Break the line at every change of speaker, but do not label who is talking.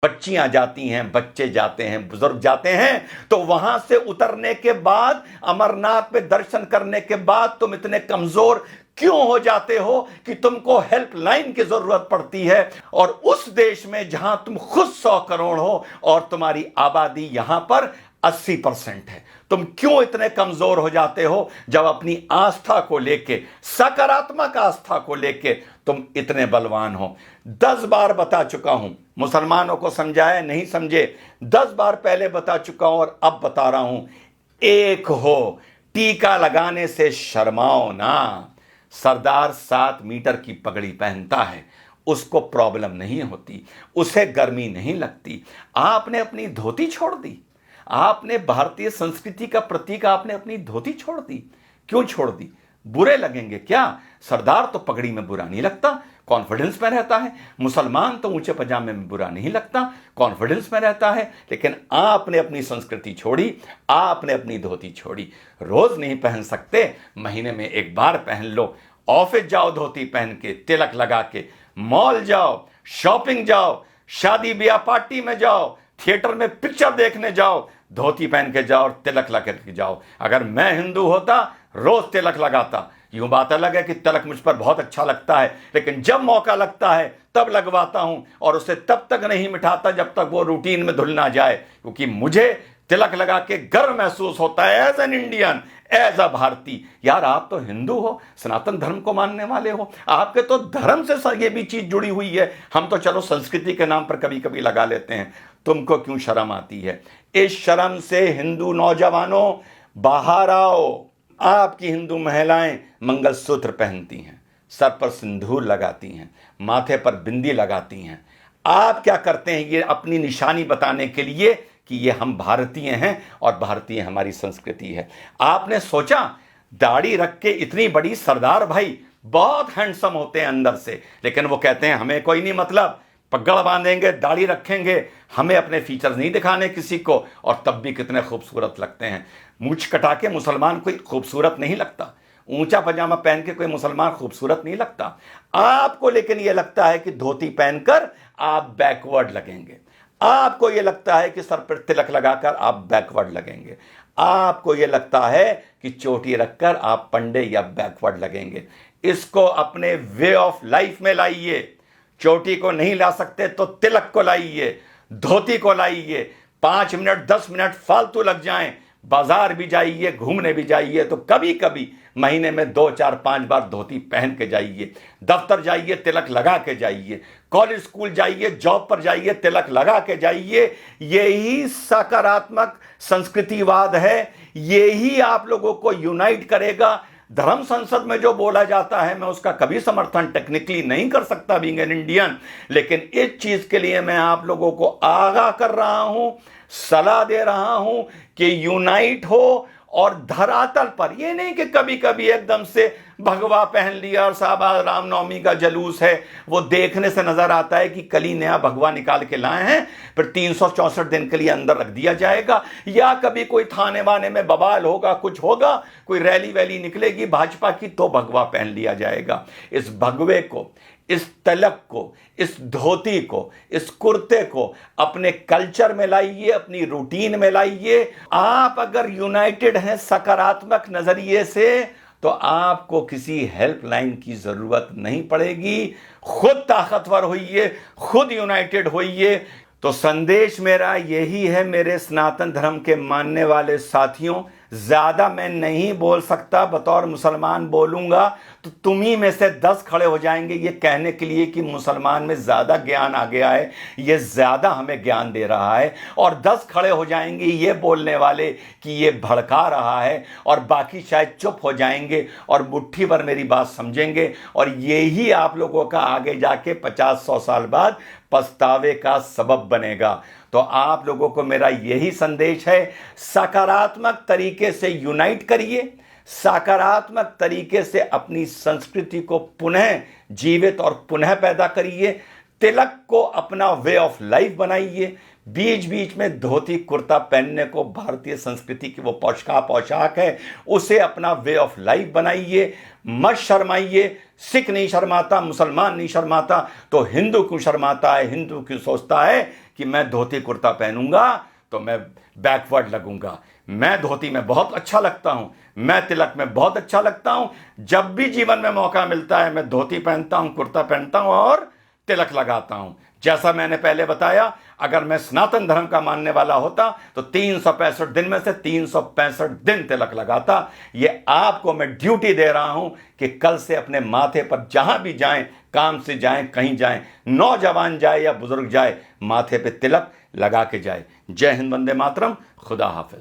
बच्चियां जाती हैं, बच्चे जाते हैं, बुजुर्ग जाते हैं, तो वहां से उतरने के बाद, अमरनाथ पे दर्शन करने के बाद तुम इतने कमजोर क्यों हो जाते हो कि तुमको हेल्पलाइन की जरूरत पड़ती है? और उस देश में जहां तुम खुद 100 करोड़ हो और तुम्हारी आबादी यहां पर 80% है, तुम क्यों इतने कमजोर हो जाते हो जब अपनी आस्था को लेके, सकारात्मक आस्था को लेके तुम इतने बलवान हो? 10 बार बता चुका हूं, मुसलमानों को समझाया, नहीं समझे, 10 बार पहले बता चुका हूं और अब बता रहा हूं, एक हो, टीका लगाने से शर्माओ ना। सरदार 7 मीटर की पगड़ी पहनता है, उसको प्रॉब्लम नहीं होती, उसे गर्मी नहीं लगती। आपने अपनी धोती छोड़ दी, आपने भारतीय संस्कृति का प्रतीक, आपने अपनी धोती छोड़ दी। क्यों छोड़ दी? बुरे लगेंगे क्या? सरदार तो पगड़ी में बुरा नहीं लगता, कॉन्फिडेंस में रहता है। मुसलमान तो ऊंचे पजामे में बुरा नहीं लगता, कॉन्फिडेंस में रहता है। लेकिन आपने अपनी संस्कृति छोड़ी, आपने अपनी धोती छोड़ी। रोज नहीं पहन सकते, महीने में एक बार पहन लो। ऑफिस जाओ धोती पहन के, तिलक लगा के, मॉल जाओ, शॉपिंग जाओ, शादी ब्याह पार्टी में जाओ, थिएटर में पिक्चर देखने जाओ, धोती पहन के जाओ और तिलक लगा के जाओ। अगर मैं हिंदू होता, रोज तिलक लगाता। यूं बात अलग है कि तिलक मुझ पर बहुत अच्छा लगता है, लेकिन जब मौका लगता है तब लगवाता हूं, और उसे तब तक नहीं मिटाता जब तक वो रूटीन में धुल ना जाए, क्योंकि मुझे तिलक लगा के गर्व महसूस होता है as an Indian, as a भारतीय। यार, आप तो हिंदू हो, सनातन धर्म को मानने वाले हो, आपके तो धर्म से ये भी चीज जुड़ी हुई है। हम तो चलो संस्कृति के नाम पर कभी कभी लगा लेते हैं, तुमको क्यों शर्म आती है? इस शर्म से हिंदू नौजवानों बाहर आओ। आपकी हिंदू महिलाएं मंगलसूत्र पहनती हैं, सर पर सिंदूर लगाती हैं, माथे पर बिंदी लगाती हैं। आप क्या करते हैं? ये अपनी निशानी बताने के लिए कि ये हम भारतीय हैं और भारतीय हमारी संस्कृति है। आपने सोचा दाढ़ी रख के इतनी बड़ी सरदार भाई बहुत हैंडसम होते हैं अंदर से, लेकिन वो कहते हैं हमें कोई नहीं मतलब, पगड़ बांधेंगे, दाढ़ी रखेंगे, हमें अपने फीचर्स नहीं दिखाने किसी को, और तब भी कितने खूबसूरत लगते हैं। मूंछ कटा के मुसलमान कोई खूबसूरत नहीं लगता, ऊंचा पजामा पहन के कोई मुसलमान खूबसूरत नहीं लगता। आपको लेकिन यह लगता है कि धोती पहनकर आप बैकवर्ड लगेंगे, आपको यह लगता है कि सर पर तिलक लगाकर आप बैकवर्ड लगेंगे, आपको यह लगता है कि चोटी रखकर आप पंडे या बैकवर्ड लगेंगे। इसको अपने वे ऑफ लाइफ में लाइए। चोटी को नहीं ला सकते तो तिलक को लाइए, धोती को लाइए। 5 मिनट 10 मिनट फालतू लग जाएं, बाजार भी जाइए, घूमने भी जाइए, तो कभी कभी महीने में 2 4 5 बार धोती पहन के जाइए। दफ्तर जाइए, तिलक लगा के जाइए। कॉलेज स्कूल जाइए, जॉब पर जाइए, तिलक लगा के जाइए। यही सकारात्मक संस्कृतिवाद है, यही आप लोगों को यूनाइट करेगा। धर्म संसद में जो बोला जाता है, मैं उसका कभी समर्थन टेक्निकली नहीं कर सकता बीइंग एन इंडियन, लेकिन इस चीज के लिए मैं आप लोगों को आगाह कर रहा हूं, सलाह दे रहा हूं कि यूनाइट हो। और धरातल पर ये नहीं कि कभी कभी एकदम से भगवा पहन लिया और साहब आज रामनवमी का जलूस है, वो देखने से नजर आता है कि कल ही नया भगवा निकाल के लाए हैं, फिर 364 दिन के लिए अंदर रख दिया जाएगा। या कभी कोई थाने वाने में बवाल होगा, कुछ होगा, कोई रैली वैली निकलेगी भाजपा की, तो भगवा पहन लिया जाएगा। इस भगवे को, इस तलक को, इस धोती को, इस कुर्ते को अपने कल्चर में लाइए, अपनी रूटीन में लाइए। आप अगर यूनाइटेड हैं सकारात्मक नजरिए से, तो आपको किसी हेल्पलाइन की जरूरत नहीं पड़ेगी। खुद ताकतवर होइए, खुद यूनाइटेड होइए। तो संदेश मेरा यही है मेरे सनातन धर्म के मानने वाले साथियों, ज्यादा मैं नहीं बोल सकता, बतौर मुसलमान बोलूंगा तो तुम ही में से 10 खड़े हो जाएंगे ये कहने के लिए कि मुसलमान में ज्यादा ज्ञान आ गया है, ये ज्यादा हमें ज्ञान दे रहा है, और 10 खड़े हो जाएंगे ये बोलने वाले कि ये भड़का रहा है, और बाकी शायद चुप हो जाएंगे और मुट्ठी भर मेरी बात समझेंगे। और यही आप लोगों का आगे जाके 50-100 साल बाद पछतावे का सबब बनेगा। तो आप लोगों को मेरा यही संदेश है, सकारात्मक तरीके से यूनाइट करिए, सकारात्मक तरीके से अपनी संस्कृति को पुनः जीवित और पुनः पैदा करिए। तिलक को अपना वे ऑफ लाइफ बनाइए। बीच बीच में धोती कुर्ता पहनने को भारतीय संस्कृति की वो पोशाक है, उसे अपना वे ऑफ लाइफ बनाइए, मत शर्माइए। सिख नहीं शर्माता, मुसलमान नहीं शर्माता, तो हिंदू क्यों शर्माता है? हिंदू क्यों सोचता है कि मैं धोती कुर्ता पहनूंगा तो मैं बैकवर्ड लगूंगा? मैं धोती में बहुत अच्छा लगता हूं, मैं तिलक में बहुत अच्छा लगता हूं। जब भी जीवन में मौका मिलता है मैं धोती पहनता हूं, कुर्ता पहनता हूं और तिलक लगाता हूं। जैसा मैंने पहले बताया, अगर मैं सनातन धर्म का मानने वाला होता तो 365 दिन में से 365 दिन तिलक लगाता। ये आपको मैं ड्यूटी दे रहा हूं कि कल से अपने माथे पर जहां भी जाएं, काम से जाएं, कहीं जाएं, नौजवान जाए या बुजुर्ग जाए, माथे पे तिलक लगा के जाए। जय हिंद, वंदे मातरम, खुदा हाफिज।